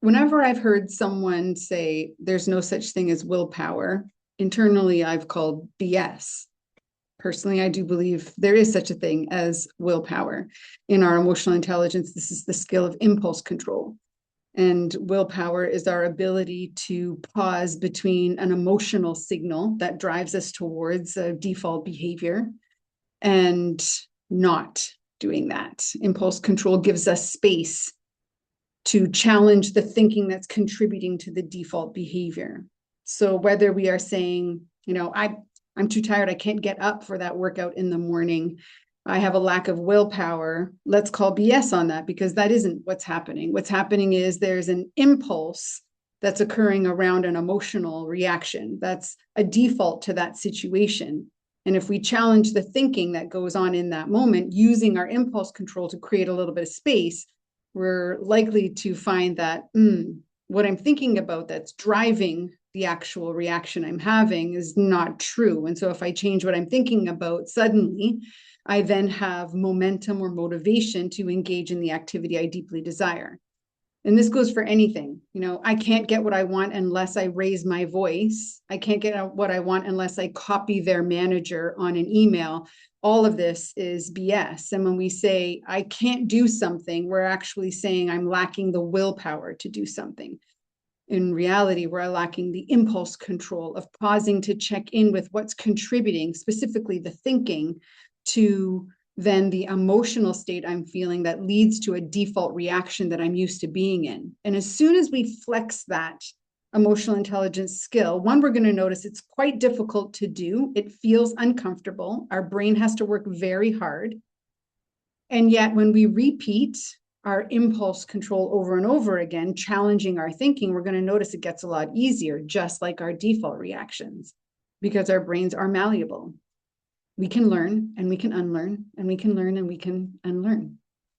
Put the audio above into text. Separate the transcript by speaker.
Speaker 1: Whenever I've heard someone say there's no such thing as willpower, internally I've called BS. Personally, I do believe there is such a thing as willpower. In our emotional intelligence, this is the skill of impulse control. And willpower is our ability to pause between an emotional signal that drives us towards a default behavior and not doing that. Impulse control gives us space to challenge the thinking that's contributing to the default behavior. So whether we are saying, I'm too tired, I can't get up for that workout in the morning, I have a lack of willpower, let's call BS on that, because that isn't what's happening. What's happening is there's an impulse that's occurring around an emotional reaction. That's a default to that situation. And if we challenge the thinking that goes on in that moment using our impulse control to create a little bit of space, we're likely to find that what I'm thinking about that's driving the actual reaction I'm having is not true. And so if I change what I'm thinking about, suddenly I then have momentum or motivation to engage in the activity I deeply desire. And this goes for anything. I can't get what I want unless I raise my voice. I can't get what I want unless I copy their manager on an email. All of this is BS. And when we say I can't do something, we're actually saying I'm lacking the willpower to do something. In reality, we're lacking the impulse control of pausing to check in with what's contributing, specifically the thinking, to then the emotional state I'm feeling that leads to a default reaction that I'm used to being in. And as soon as we flex that emotional intelligence skill, one, we're going to notice it's quite difficult to do. It feels uncomfortable. Our brain has to work very hard. And yet, when we repeat our impulse control over and over again, challenging our thinking, we're going to notice it gets a lot easier, just like our default reactions, because our brains are malleable. We can learn and we can unlearn, and we can learn and we can unlearn.